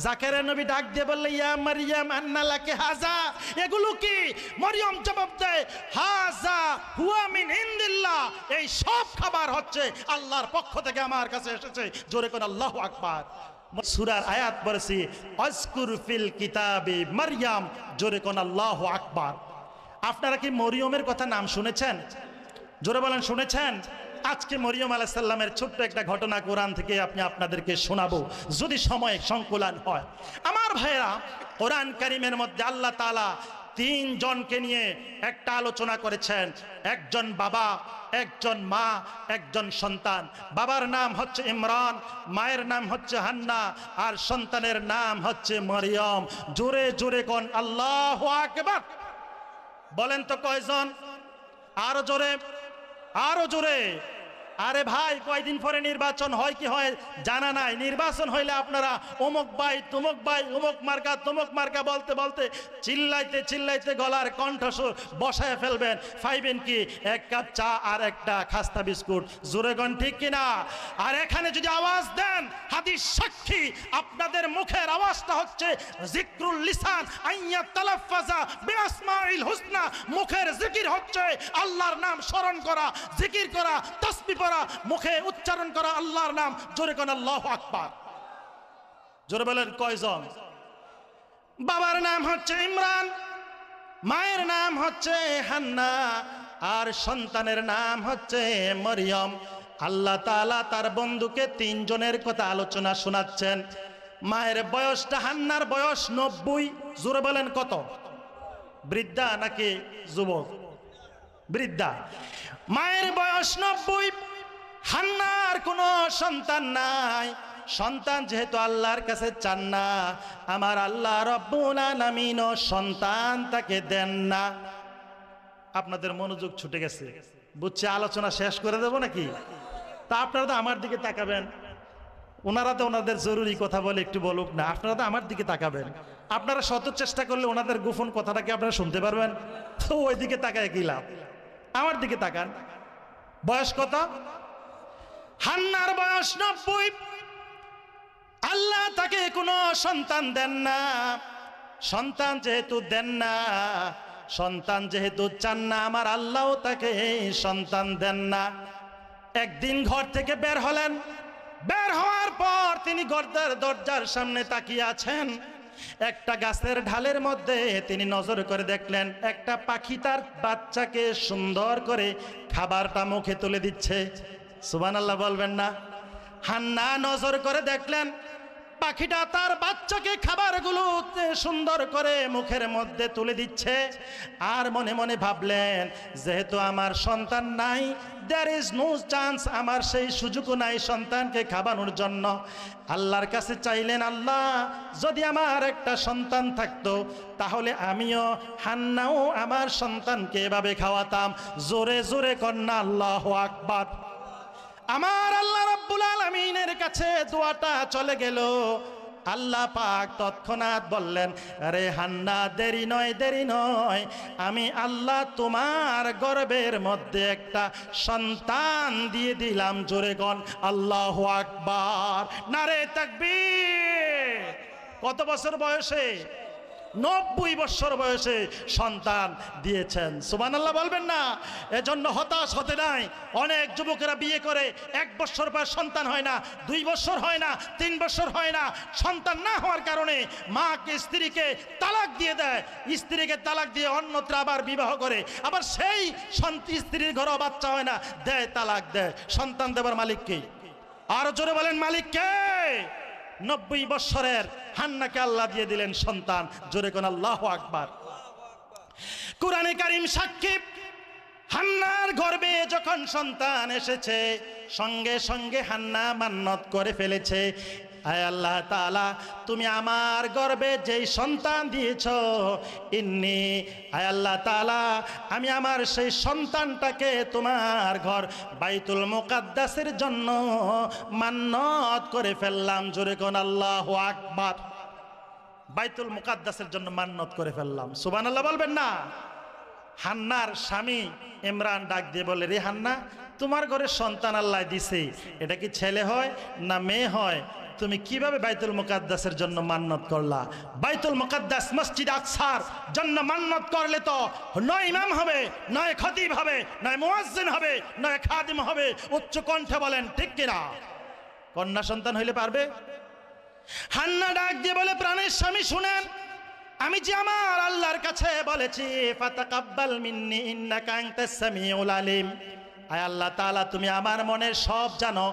জাকারিয়া নবী ডাক দিয়ে বললে, ইয়া মারইয়াম আন্না লাকি হাযা, এগুলো কি? মরিয়ম জবাব দেয়, হাযা হুয়া মিন ইনদিল্লাহ, এই সব খাবার হচ্ছে আল্লাহর পক্ষ থেকে আমার কাছে এসেছে। জোরে কোন আল্লাহু আকবার। সূরার আয়াত পড়েছি, আযকুর ফিল কিতাবি মারইয়াম, জোরে কোন আল্লাহু আকবার। আপনারা কি মরিয়মের কথা নাম শুনেছেন? জোরে বলেন, শুনেছেন? আজকে মরিয়ম আলাইহিস সালামের ছোট্ট একটা ঘটনা কোরআন থেকে আপনাদেরকে শোনাবো, যদি সময় সংকুলান হয়। আমার ভাইরা, কোরআন কারীমের মধ্যে আল্লাহ তাআলা তিনজনকে নিয়ে একটা আলোচনা করেছেন। একজন বাবা, একজন মা, একজন সন্তান। বাবার নাম হচ্ছে ইমরান, মায়ের নাম হচ্ছে হান্না, আর সন্তানের নাম হচ্ছে মরিয়ম। জোরে জোরে কোন আল্লাহু আকবার। বলেন তো কয়জন? আরো জোরে, আরো জোরে। আরে ভাই, কয়দিন পরে নির্বাচন হয় কি হয় জানা নাই। নির্বাচন হইলে আপনারা অমুক ভাই তুমুক ভাই, অমুক মার্কা তুমুক মার্কা বলতে বলতে চিল্লাইতে চিল্লাইতে গলার কণ্ঠস্বর বসায় ফেলবেন। পাইবেন কি? এক কাপ চা আর একটা খাস্তা বিস্কুট। জোরে গণ ঠিক কিনা? আর এখানে যদি আওয়াজ দেন, হাদিস সাক্ষী, আপনাদের মুখের আওয়াজটা হচ্ছে জিক্রুল লিসান আইয়া তালাফফাজা বিআসমাইল হুসনা। মুখের জিকির হচ্ছে আল্লাহর নাম স্মরণ করা, জিকির করা, তাসবিহ পড়া, মুখে উচ্চারণ করা আল্লাহর নাম। জোরে কোন আল্লাহু আকবার। জোরে বলেন কয়জন? বাবার নাম হচ্ছে ইমরান, মায়ের নাম হচ্ছে হান্না, আর সন্তানের নাম হচ্ছে মরিয়ম। আল্লাহ তাআলা তার বন্ধুকে তিনজনের কথা আলোচনা শোনাচ্ছেন। মায়ের বয়সটা, হান্নার বয়স 90। জোরে বলেন কত? বৃদ্ধা নাকি যুবক? বৃদ্ধা। মায়ের বয়স 90, হান্নার কোনো সন্তান নাই। সন্তান যেহেতু আল্লাহর কাছে চান না, আমার আল্লাহ রব্বুল আলামিনও সন্তান তাকে দেন না। আপনাদের মনোযোগ ছুটে গেছে, বুঝছে? আলোচনা শেষ করে দেব নাকি? তা আপনারা তো আমার দিকে তাকাবেন। ওনারা তো ওনাদের জরুরি কথা বলে একটু বলুক না, আপনারা তো আমার দিকে তাকাবেন। আপনারা শত চেষ্টা করলে ওনাদের গোপন কথাটাকে আপনারা শুনতে পারবেন? তো ওই দিকে তাকায় কি লাভ? আমার দিকে তাকান। বয়স কত? হান্নার বয়স 90। আল্লাহ তাকে কোনো সন্তান দেন না। সন্তান যেহেতু দেন না, সন্তান যেহেতু চান না, আমার আল্লাহও তাকে সন্তান দেন না। একদিন ঘর থেকে বের হলেন। বের হওয়ার পর তিনি দরজার সামনে তাকিয়ে আছেন। একটা গাছের ঢালের মধ্যে তিনি নজর করে দেখলেন একটা পাখি তার বাচ্চাকে সুন্দর করে খাবারটা মুখে তুলে দিচ্ছে। সুবহানাল্লাহ বলবেন না? হান্না নজর করে দেখলেন পাখিটা তার বাচ্চাকে খাবারগুলো সুন্দর করে মুখের মধ্যে তুলে দিচ্ছে। আর মনে মনে ভাবলেন, যেহেতু আমার সন্তান নাই, there is no chance, আমার সেই সুযোগও নাই সন্তানকে খাওয়ানোর জন্য। আল্লাহর কাছে চাইলেন, আল্লাহ যদি আমার একটা সন্তান থাকতো তাহলে আমিও, হান্নাও আমার সন্তানকে এভাবে খাওয়াতাম। জোরে জোরে কন্যা আল্লাহু আকবার। আমার আল্লাহ রাব্বুল আলামিনের কাছে দোয়াটা চলে গেল। আল্লাহ পাক তৎক্ষণাৎ বললেন, আরে হান্না, দেরি নয়, দেরি নয়, আমি আল্লাহ তোমার গর্ভের মধ্যে একটা সন্তান দিয়ে দিলাম। জোরে গণ আল্লাহু আকবার, নারে তাকবীর। কত বছর বয়সে? 90 বছর বয়সে সন্তান দিয়েছেন। সুবহানাল্লাহ বলবেন না? এজন্য হতাশ হতে নাই। অনেক যুবকেরা বিয়ে করে 1 বছর পর সন্তান হয় না, 2 বছর হয় না, 3 বছর হয় না। সন্তান না হওয়ার কারণে মাকে, স্ত্রীকে তালাক দিয়ে দেয়। স্ত্রীকে তালাক দিয়ে অন্যত্র আবার বিবাহ করে, আবার সেই স্ত্রীর ঘরেও বাচ্চা হয় না, দেয়, তালাক দেয়। সন্তান দেবার মালিক কে? আর জোরে বলেন, মালিক কে? 90 বছরের হান্নাকে আল্লাহ দিয়ে দিলেন সন্তান। জোরে কোন আল্লাহু আকবার। কুরআনে কারীম সাক্ষী, হান্নার গর্ভে যখন সন্তান এসেছে, সঙ্গে সঙ্গে হান্না মান্নত করে ফেলেছে, আয় আল্লাহ তাআলা, তুমি আমার গর্ভে যেই সন্তান দিয়েছ, ইন্নী, আয় আল্লাহ তাআলা, আমি আমার সেই সন্তানটাকে তোমার ঘর বাইতুল মুকাদ্দাসের জন্য মান্নত করে ফেললাম। জোরে কোন আল্লাহু আকবার। বাইতুল মুকাদ্দাসের জন্য মান্নত করে ফেললাম। সুবহানাল্লাহ বলবেন না? হান্নার স্বামী ইমরান ডাক দিয়ে বলে, রে হান্না, তোমার ঘরে সন্তান আল্লাহ দিছে, এটা কি ছেলে হয় না মেয়ে হয়? তুমি কিভাবে বাইতুল মুকাদ্দাসের জন্য মান্নত করলা? বাইতুল মুকাদ্দাস মসজিদ আকসার জন্য মান্নত করলে তো নয় ইমাম হবে, নয় খতিব হবে, নয় মুয়াজ্জিন হবে, নয় খাদিম হবে। উচ্চ কণ্ঠে বলেন ঠিক কিনা? কন্যা সন্তান হইলে পারবে? হান্না ডাক দিয়ে বলে, প্রাণের স্বামী শুনেন, আমি যে আমার আল্লাহর কাছে বলেছি ফাতাকাব্বাল মিন্নি ইন্নাকা আনতাস সামিউল আলিম, আয় আল্লাহ তাআলা তুমি আমার মনের সব জানো,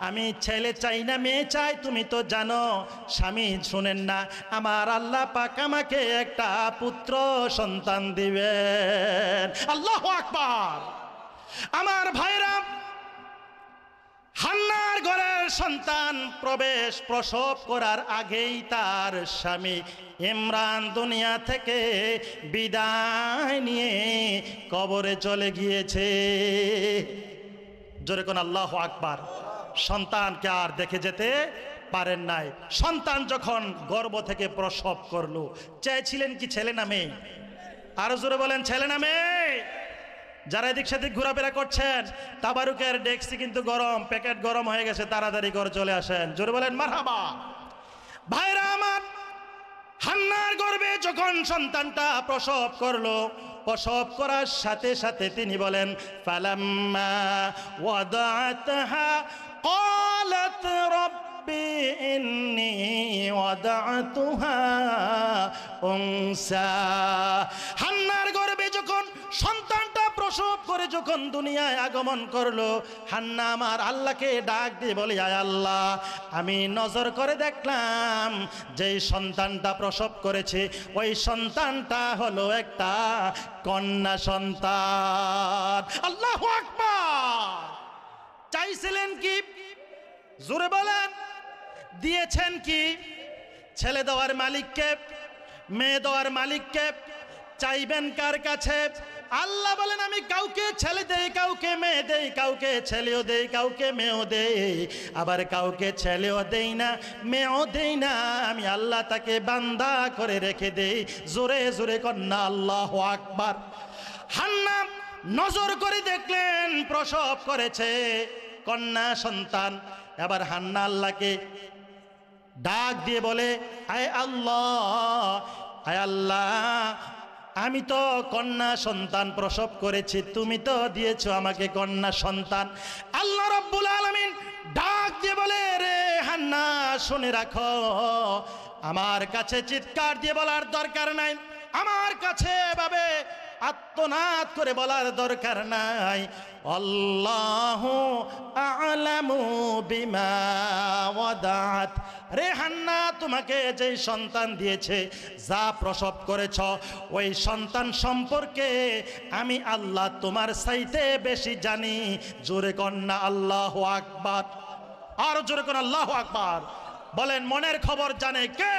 আমি ছেলে চাই না মেয়ে চাই তুমি তো জানো। স্বামী শুনেন না, আমার আল্লাহ পাক আমাকে একটা পুত্র সন্তান দিবেন। আল্লাহু আকবার। আমার ভাইরা, হান্নার ঘরের সন্তান প্রসব করার আগেই তার স্বামী ইমরান দুনিয়া থেকে বিদায় নিয়ে কবরে চলে গিয়েছে। জোরে কোন আল্লাহু আকবার। সন্তানকে আর দেখে যেতে পারেন নাই। সন্তান যখন গর্ভ থেকে প্রসব করলো, চেয়েছিলেন কি ছেলে না মেয়ে? আরো জোরে বলেন, ছেলে না মেয়ে? যারা এদিক সেদিক ঘোরাফেরা করছেন, তাবারুকের ডেক্সি কিন্তু গরম, প্যাকেট গরম হয়ে গেছে, তাড়াতাড়ি করে চলে আসেন। জোরে বলেন মারহাবা। ভাইরা আমার, হান্নার গর্ভে যখন সন্তানটা প্রসব করলো, প্রসব করার সাথে সাথে তিনি বলেন ফালাম্মা ওয়াদাআতহা ক্বালাত রব্বি ইন্নী ওয়াদাআতুহা উনসা। হান্নার গর্ভে যখন সন্তানটা প্রসব করে যখন দুনিয়ায় আগমন করলো, হান্না আমার আল্লাহকে ডাক দিয়ে বলে, আয় আল্লাহ, আমি নজর করে দেখলাম যেই সন্তানটা প্রসব করেছে ওই সন্তানটা হলো একটা কন্যা সন্তান। আল্লাহু আকবার। চাইছিলেন কি? জোরে বলেন। দিয়েছেন কি? ছেলে দেওয়ার মালিককে, মেয়ে দেওয়ার মালিককে। চাইবেন কার কাছে? আল্লাহ বলেন, আমি কাউকে ছেলে দেই, কাউকে মেয়ে দেই, কাউকে ছেলেও দেই, কাউকে মেয়েও দেই, আবার কাউকে ছেলেও দেই না, মেয়েও দেই না, আমি আল্লাহ তাকে বান্দা করে রেখে দেই। জোরে জোরে কন্যা আল্লাহু আকবার। হান্না নজর করে দেখলেন প্রসব করেছে কন্যা সন্তান। এবার হান্না আল্লাহকে ডাক দিয়ে বলে, আয় আল্লাহ, আয় আল্লাহ, আমি তো কন্যা সন্তান প্রসব করেছি, তুমি তো দিয়েছো আমাকে কন্যা সন্তান। আল্লাহ রাব্বুল আলামিন ডাক দিয়ে বলে, রে হান্না শুনে রাখো, আমার কাছে চিৎকার দিয়ে বলার দরকার নাই, আমার কাছে এভাবে আত্মনাদ করে বলার দরকার নাই। আল্লাহু আ'লামু বিমা ওয়াদাত। রে হান্না, তোমাকে যে সন্তান দিয়েছে, যা প্রসব করেছ, ওই সন্তান সম্পর্কে আমি আল্লাহ তোমার চাইতে বেশি জানি। জোরে কন্যা আল্লাহু আকবার। আর জোরে কন্যা আল্লাহু আকবার। বলেন, মনের খবর জানে কে?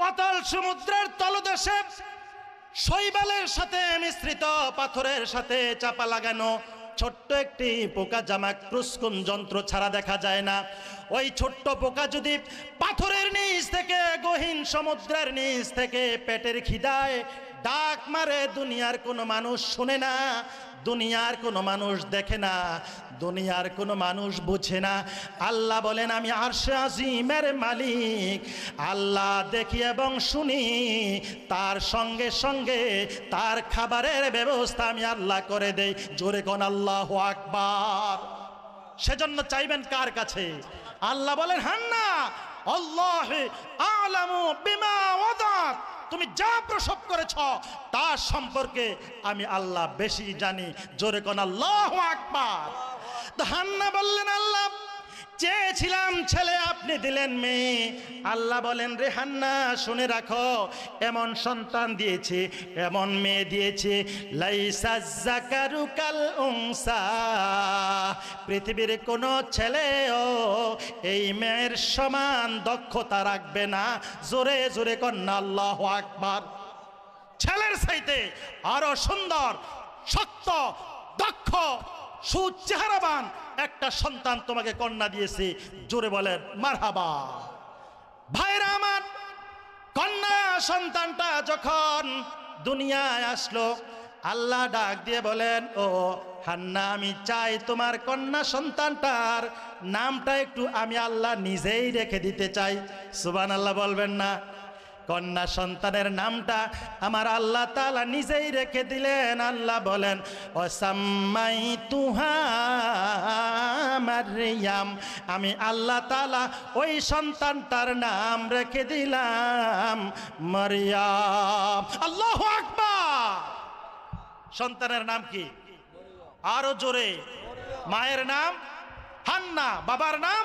অতল সমুদ্রের তলদেশে শৈবালের সাথে মিশ্রিত পাথরের সাথে চাপা লাগানো ছোট্ট একটি পোকা জামা ক্রুশকুন যন্ত্র ছাড়া দেখা যায় না। ওই ছোট্ট পোকা যদি পাথরের নিচ থেকে, গহীন সমুদ্রের নিচ থেকে পেটের খিদায় ডাক মারে, দুনিয়ার কোনো মানুষ শুনে না, দুনিয়ার কোনো মানুষ দেখে না, দুনিয়ার কোনো মানুষ বুঝে না। আল্লাহ বলেন, আমি আরশে আজিমের মালিক, আল্লাহ দেখি এবং শুনি, তার সঙ্গে সঙ্গে তার খাবারের ব্যবস্থা আমি আল্লাহ করে দেই। জোরে কোন আল্লাহু আকবার। সেজন্য চাইবেন কার কাছে? আল্লাহ বলেন, হান্না আল্লাহ আ'লামু বিমা ওয়াদাত, তুমি যা প্রসব করেছ তার সম্পর্কে আমি আল্লাহ বেশি জানি। জোরে কোন আল্লাহু আকবার। তো হান্না বললেন, আল্লাহ চেয়েছিলাম ছেলে, আপনি দিলেন মেয়ে। আল্লাহ বলেন, রে হান্না শুনে রাখো, এমন সন্তান দিয়েছে, এমন মেয়ে দিয়েছে, লাইসা যাকারু কাল উনসা, পৃথিবীর কোনো ছেলেও এই মেয়ের সমান দক্ষতা রাখবে না। জোরে জোরে কন্যা আল্লাহু আকবার। ছেলের চাইতে আরো সুন্দর, শক্ত, দক্ষ, সুচেহারাবান একটা সন্তান তোমাকে কন্যা দিয়েছে। জোরে বলেন মারহাবা। ভাইরা আমার, কন্যা সন্তানটা যখন দুনিয়ায় আসলো, আল্লাহ ডাক দিয়ে বলেন, ও হান্না, আমি চাই তোমার কন্যা সন্তানটার নামটা একটু আমি আল্লাহ নিজেই রেখে দিতে চাই। সুবহানাল্লাহ বলবেন না? কন্যা সন্তানের নামটা আমার আল্লাহ তাআলা নিজেই রেখে দিলেন। আল্লাহ বলেন, ওয়াসাম্মাইতুহা মারইয়াম, আমি আল্লাহ তাআলা ওই সন্তানটার নাম রেখে দিলাম মারইয়াম। আল্লাহু আকবার। সন্তানের নাম কি? আরো জোরে। মায়ের নাম হান্না, বাবার নাম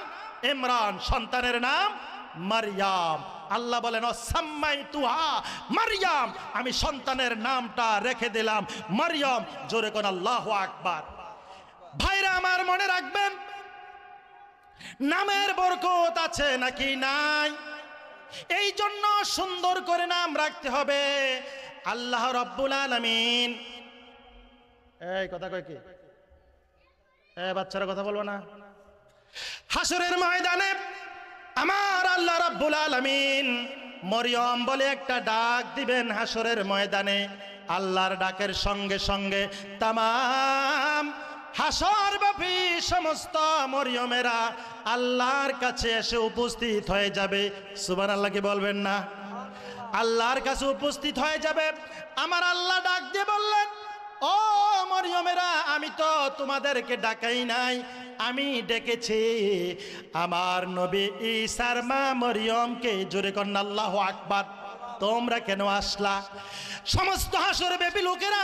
ইমরান, সন্তানের নাম মারইয়াম। আল্লাহ বলেন, ওয়াসাম্মাইতুহা মারইয়াম, আমি সন্তানের নামটা রেখে দিলাম মারইয়াম। জোরে কোন আল্লাহু আকবার। ভাইরা আমার, মনে রাখবেন, নামের বরকত আছে নাকি নাই? এই জন্য সুন্দর করে নাম রাখতে হবে। আল্লাহ রাব্বুল আলামিন, এই কথা কয় কি? বাচ্চারা কথা বলবো না? হাসরের ময়দানে আমার আল্লাহ রাব্বুল আলামিন মরিয়ম বলে একটা ডাক দিবেন হাসরের ময়দানে। আল্লাহর ডাকের সঙ্গে সঙ্গে তামাম হাসরব্যাপী সমস্ত মরিয়মেরা আল্লাহর কাছে এসে উপস্থিত হয়ে যাবে। সুবহানাল্লাহ কি বলবেন না? আল্লাহর কাছে উপস্থিত হয়ে যাবে। আমার আল্লাহ ডাক দিয়ে বললেন, ও মরিয়মেরা, আমি তো তোমাদেরকে ডাকাই নাই, আমি ডেকেছি আমার নবী ঈসার মা মরিয়মকে। জোরে কর আল্লাহু আকবার। তোমরা কেন আসলা? সমস্ত হাসরব্যাপী লোকেরা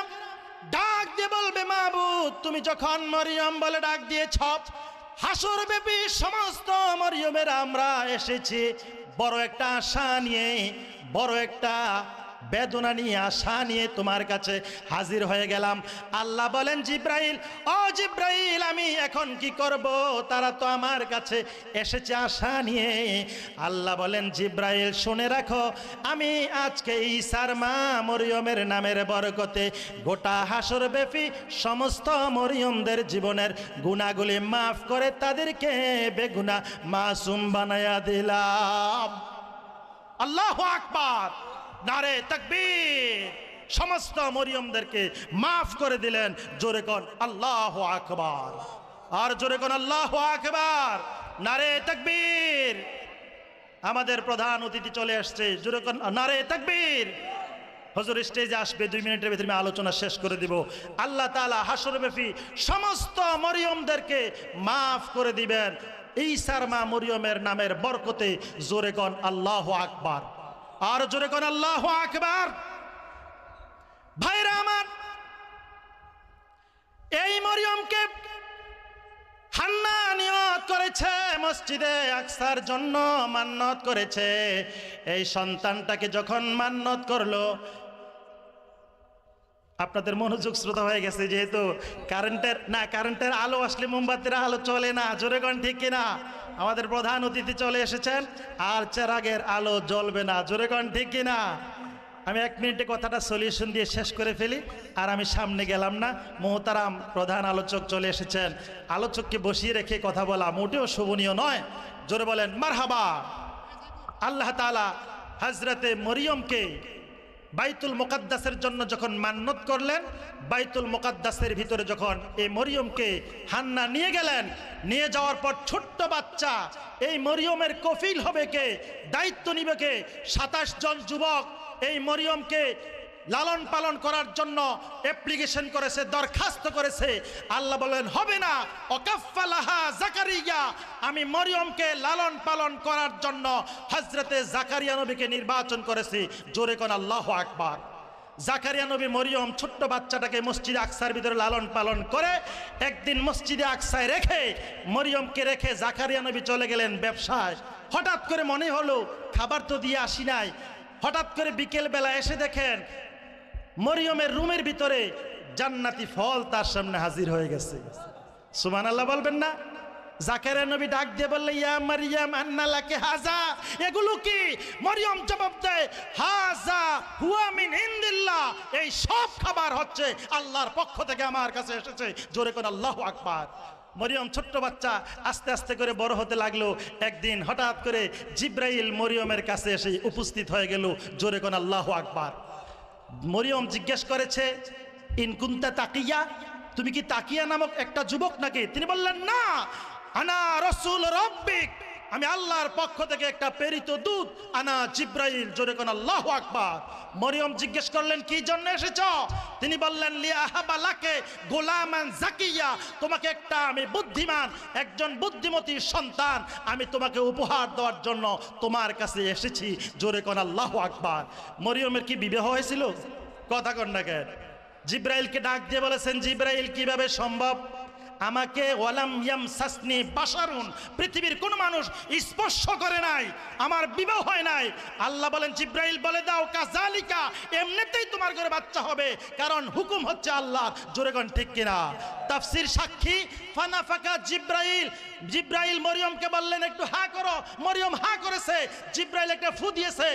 ডাক দিয়ে বলবে, মাবুদ, তুমি যখন মরিয়ম বলে ডাক দিয়েছ, হাসরব্যাপী সমস্ত মরিয়মেরা আমরা এসেছি বড় একটা আশা নিয়ে, বড় একটা বেদনা নিয়ে, আশা নিয়ে তোমার কাছে হাজির হয়ে গেলাম। আল্লাহ বলেন, জিব্রাইল, ও জিব্রাইল, আমি এখন কি করব? তারা তো আমার কাছে এসেছে আশা নিয়ে। আল্লাহ বলেন, জিব্রাইল, শুনে রাখো, আমি আজকে ঈসার মা মরিয়মের নামের বরকতে গোটা হাসরব্যাপী সমস্ত মরিয়মদের জীবনের গুনাহগুলি মাফ করে তাদেরকে বেগুনা মাসুম বানায়া দিলাম। আল্লাহু আকবার, নারে তাকবীর। সমস্ত মরিয়মদেরকে মাফ করে দিলেন। জোরে কোন আল্লাহু আকবার। আর জোরে কোন আল্লাহু আকবার। নারে তাকবীর। আমাদের প্রধান অতিথি চলে আসছে। জোরে কোন নারে তাকবীর। হুজুর স্টেজে আসবে, 2 মিনিটের ভিতরে আমি আলোচনা শেষ করে দিব। আল্লাহ তাআলা হাসরব্যাপী সমস্ত মরিয়মদেরকে মাফ করে দিবেন ঈসার মা মরিয়মের নামের বরকতে। জোরে কোন আল্লাহু আকবার। আর জোরে কোন আল্লাহু আকবার। ভাইরা আমার, এই মরিয়মকে হান্না নিয়ত করেছে মসজিদে আকসার জন্য, মান্নত করেছে। এই সন্তানটাকে যখন মান্নত করলো, আপনাদের মনোযোগ শ্রোতা হয়ে গেছে, যেহেতু কারেন্টের আলো আসলে মোমবাতির আলো চলে না। জোরে কোন ঠিক কিনা? আমাদের প্রধান অতিথি চলে এসেছেন, আর চেরাগের আলো জ্বলবে না। জোরে কোন ঠিক কিনা? আমি 1 মিনিটে কথাটা সলিউশন দিয়ে শেষ করে ফেলি, আর আমি সামনে গেলাম না। মোহতারাম প্রধান আলোচক চলে এসেছেন। আলোচককে বসিয়ে রেখে কথা বলা মোটেও শোভনীয় নয়। জোরে বলেন মারহাবা। আল্লাহ তাআলা হযরতে মরিয়মকে বাইতুল মুকাদ্দাসের জন্য যখন মান্নত করলেন, বাইতুল মুকাদ্দাসের ভিতরে যখন এই মরিয়মকে হান্না নিয়ে গেলেন, নিয়ে যাওয়ার পর ছোট্ট বাচ্চা, এই মরিয়মের কফিল হবে কে, দায়িত্ব নিবে কে? 27 জন যুবক এই মরিয়মকে লালন পালন করার জন্য অ্যাপ্লিকেশন করেছে, দরখাস্ত করেছে। আল্লাহ বলেন, হবে না, ওয়াকাফালাহা জাকারিয়া, আমি মরিয়মকে লালন পালন করার জন্য হযরতে জাকারিয়া নবীকে নির্বাচন করেছি। জোরে কোন আল্লাহু আকবার। জাকারিয়া নবী মরিয়ম ছোট্ট বাচ্চাটাকে মসজিদে আকসার ভিতরে লালন পালন করে একদিন মসজিদে আকসায় রেখে, মরিয়মকে রেখে জাকারিয়া নবী চলে গেলেন ব্যবসায়। হঠাৎ করে মনে হলো খাবার তো দিয়ে আসি নাই। হঠাৎ করে বিকেল বেলা এসে দেখেন মরিয়মের রুমের ভিতরে জান্নাতি ফল তার সামনে হাজির হয়ে গেছে। সুবহানাল্লাহ বলবেন না? জাকারিয়া নবী ডাক দিয়ে বললে, ইয়া মারইয়াম আন্না লাকি হাযা, এগুলো কি? মরিয়ম জবাব দেয়, হাযা হুয়া মিন ইনদিল্লাহ, এই সব খাবার হচ্ছে আল্লাহর পক্ষ থেকে আমার কাছে এসেছে। জোরে কোন আল্লাহু আকবার। মরিয়ম ছোট্ট বাচ্চা আস্তে আস্তে করে বড় হতে লাগলো। একদিন হঠাৎ করে জিব্রাইল মরিয়মের কাছে এসে উপস্থিত হয়ে গেল। জোরে কোন আল্লাহু আকবার। মরিয়ম জিজ্ঞেস করেছে, ইনকুন্তা তাকিয়া, তুমি কি তাকিয়া নামক একটা যুবক নাকি? তিনি বললেন না, আনা রাসূল রাব্বিক, আমি আল্লাহর পক্ষ থেকে একটা প্রেরিত দূত, আনা জিব্রাইল। জোরে কোন আল্লাহু আকবার। মরিয়ম জিজ্ঞেস করলেন কি জন্য এসেছো? তিনি বললেন লিয়াহাবা লাকে গোলামান জাকিয়া, তোমাকে একটা আমি বুদ্ধিমান, একজন বুদ্ধিমতী সন্তান আমি তোমাকে উপহার দেওয়ার জন্য তোমার কাছে এসেছি। জোরে কোন আল্লাহু আকবার। মরিয়মের কি বিবাহ হয়েছিল? কথা কন না কেন? জিব্রাইলকে ডাক দিয়ে বলেছেন, জিব্রাইল কিভাবে সম্ভব? আমাকে ওয়ালাম ইয়ামসাসনি বাশারুন, পৃথিবীর কোন মানুষ স্পর্শ করে নাই, আমার বিবাহ হয় নাই। আল্লাহ বলেন জিব্রাইল বলে দাও কাযালিকা, এমনিতেই তোমার ঘরে বাচ্চা হবে, কারণ হুকুম হচ্ছে আল্লাহ। জোরে কোন ঠিক কিনা? তাফসীর সাক্ষী ফানাফাকা জিব্রাইল, জিব্রাইল মরিয়মকে বললেন একটু হা করো। মরিয়ম হা করেছে, জিব্রাইল একটা ফু দিয়েছে,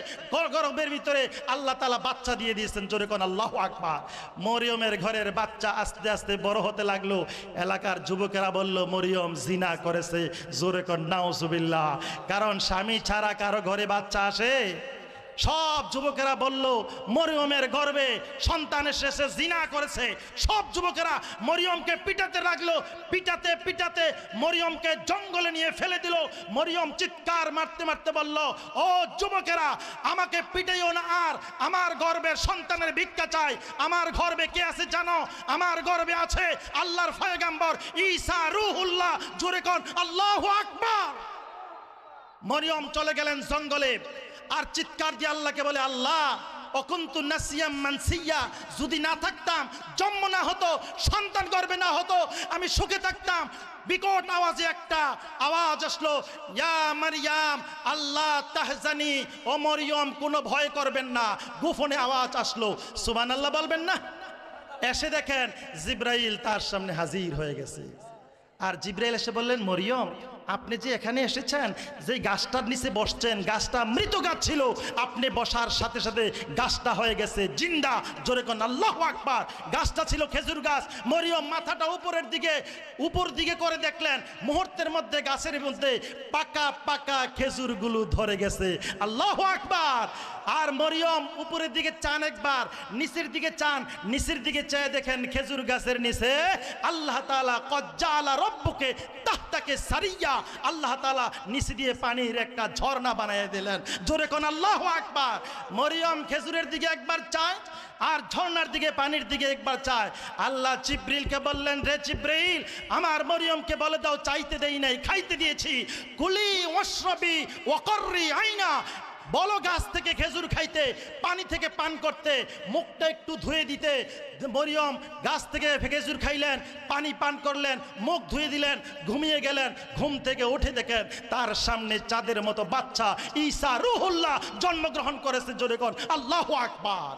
গর্ভের ভিতরে আল্লাহ তাআলা বাচ্চা দিয়ে দিয়েছেন। জোরে কোন আল্লাহু আকবার। মরিয়মের ঘরের বাচ্চা আস্তে আস্তে বড় হতে লাগলো। এলাকার যুবকেরা বলল মরিয়ম জিনা করেছে। জোরে কোন নাউজুবিল্লাহ। কারণ স্বামী ছাড়া কারো ঘরে বাচ্চা আসে? সব যুবকেরা বলল মরিয়মের গর্ভে সন্তান এসেছে, জিনা করেছে। সব যুবকেরা মরিয়মকে পিটাতে লাগলো। পিটাতে পিটাতে মরিয়মকে জঙ্গলে নিয়ে ফেলে দিল। মরিয়ম চিৎকার মারতে মারতে বলল, ও যুবকেরা, আমাকে পিটাইও না, আর আমার গর্ভের সন্তানের ভিক্ষা চাই। আমার গর্ভে কে আছে জানো? আমার গর্ভে আছে আল্লাহর পয়গম্বর ঈসা রূহুল্লাহ। জোরে কোন আল্লাহু আকবার। মরিয়ম চলে গেলেন জঙ্গলে, আর চিৎকার দিয়ে আল্লাহকে বলে, আল্লাহ অকুন্তু নাসিয়াম মানসিয়া, যদি না থাকতাম, জন্ম না হতো, সন্তান গর্ভে না হতো, আমি সুখে থাকতাম। বিকট আওয়াজে একটা আওয়াজ আসলো, ইয়া মারইয়াম আল্লাহ তাহজানি, ও মরিয়ম কোনো ভয় করবেন না। গোপনে আওয়াজ আসলো, সুবহানাল্লাহ বলবেন না? এসে দেখেন জিব্রাইল তার সামনে হাজির হয়ে গেছে। আর জিব্রাইল এসে বললেন, মরিয়ম আপনি যে এখানে এসেছেন, যে গাছটার নিচে বসছেন, গাছটা মৃত গাছ ছিল, আপনি বসার সাথে সাথে গাছটা হয়ে গেছে জিন্দা। জোরে কোন আল্লাহু আকবার। গাছটা ছিল খেজুর গাছ। মরিয়ম মাথাটা উপর দিকে করে দেখলেন, মুহূর্তের মধ্যে গাছের মধ্যে পাকা পাকা খেজুরগুলো ধরে গেছে। আল্লাহু আকবার। আর মরিয়ম উপরের দিকে চান একবার, নিচের দিকে চান, নিচের দিকে চেয়ে দেখেন খেজুর গাছের নিচে আল্লাহ তাআলা কজ্জালা রব্বুকে তাহতাকে সারিয়া, আল্লাহ তাআলা নিচে দিয়ে পানির একটা ঝর্ণা বানিয়ে দিলেন। জোরে কোন আল্লাহু আকবার। মরিয়ম খেজুরের দিকে একবার চায়, আর ঝর্ণার দিকে পানির দিকে একবার চায়। আল্লাহ জিব্রিলকে বললেন, রে জিব্রিল, আমার মরিয়মকে বলে দাও, চাইতে দেই নাই, খাইতে দিয়েছি। কুলি ওয়াশরাবি ওয়াকররি আইনা, বলো গাছ থেকে খেজুর খাইতে, পানি থেকে পান করতে, মুখটা একটু ধুয়ে দিতে। মরিয়ম গাছ থেকে খেজুর খাইলেন, পানি পান করলেন, মুখ ধুয়ে দিলেন, ঘুমিয়ে গেলেন। ঘুম থেকে উঠে দেখেন তার সামনে চাঁদের মতো বাচ্চা ঈসা রূহুল্লাহ জন্মগ্রহণ করেছে। জোরে কোন আল্লাহু আকবার।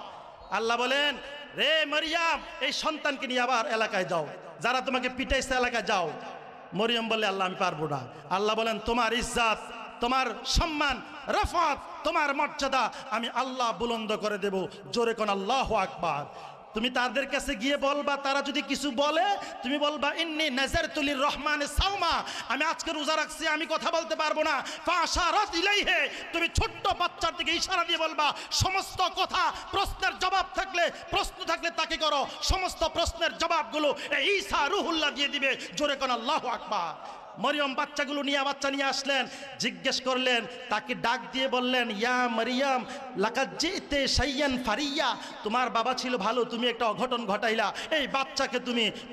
আল্লাহ বলেন, রে মরিয়ম, এই সন্তানকে নিয়ে আবার এলাকায় যাও, যারা তোমাকে পিটাইছে এলাকায় যাও। মরিয়ম বলে, আল্লাহ আমি পারবো না। আল্লাহ বলেন, তোমার ইজ্জত, তোমার সম্মান, রফাত, তোমার মর্যাদা আমি আল্লাহ বুলন্দ করে দেব। জোরে কোন আল্লাহু আকবার। তুমি তাদের কাছে গিয়ে বলবা, তারা যদি কিছু বলে তুমি বলবা, ইন্নী নাযারতু লিররহমানি সাওমা, আমি আজকে রোজা রাখছি, আমি কথা বলতে পারবো না। ফাশারাত ইলাইহি, তুমি ছোট্ট বাচ্চার দিকে ইশারা দিয়ে বলবা, সমস্ত কথা, প্রশ্নের জবাব থাকলে, প্রশ্ন থাকলে তাকে করো, সমস্ত প্রশ্নের জবাবগুলো এই ঈসা রূহুল্লাহ দিয়ে দিবে। জোরে কোন আল্লাহু আকবার। মরিয়ম বাচ্চা নিয়ে আসলেন, জিজ্ঞেস করলেন, তাকে ডাক দিয়ে বললেন, ইয়া মরিয়ম লাকাদ জিতে শাইয়ান ফারিয়া, তোমার বাবা ছিল ভালো, তুমি একটা অঘটন ঘটাইলা। এই বাচ্চাকে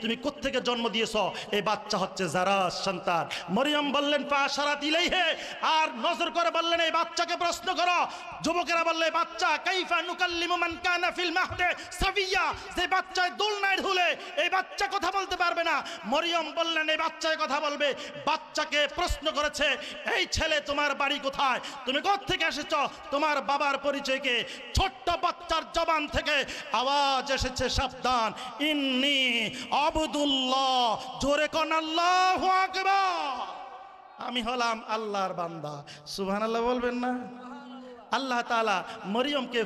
তুমি কোত্থেকে জন্ম দিয়েছ? এই বাচ্চা হচ্ছে জারাস সন্তান। মরিয়ম বললেন, ফাশারাত ইলাইহি, আর নজর করে বললেন, এই বাচ্চাকে প্রশ্ন করো। যুবকেরা বললে, বাচ্চা কাইফা নুকাল্লিমু মান কানা ফিল মাহদে সাবিয়া, যে বাচ্চায় দোলনায় ঝুলে, এই বাচ্চা কথা বলতে পারবে না। মরিয়ম বললেন, এই বাচ্চায় কথা বলবে। বাচ্চাকে প্রশ্ন করেছে, এই ছেলে তোমার বাড়ি কোথায়? তুমি কোত্থেকে এসেছ? তোমার বাবার পরিচয় কে? ছোট্ট বাচ্চার জবান থেকে আওয়াজ এসেছে, সাবধান, ইন্নী আবদুল্লাহ। জোরে কোন আল্লাহু আকবার। আমি হলাম আল্লাহর বান্দা। সুবহানাল্লাহ বলবেন না? আল্লাহ তাআলা মরিয়মকে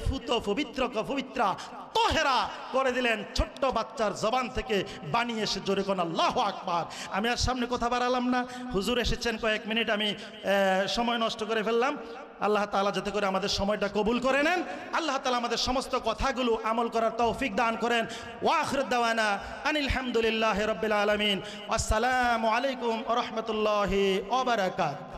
পবিত্রা তোহেরা করে দিলেন, ছোট্ট বাচ্চার জবান থেকে বানিয়ে এসে জোরে কোন আল্লাহু আকবার। আমি আর সামনে কথা বাড়ালাম না, হুজুর এসেছেন কয়েক মিনিট, আমি সময় নষ্ট করে ফেললাম। আল্লাহ তাআলা যাতে করে আমাদের সময়টা কবুল করে নেন, আল্লাহ তাআলা আমাদের সমস্ত কথাগুলো আমল করার তৌফিক দান করেন। ওয়া আখিরু দাওয়ানা আনিল হামদুলিল্লাহি রাব্বিল আলামিন। আসসালামু আলাইকুম ওয়া রাহমাতুল্লাহি ওয়া বারাকাতুহু।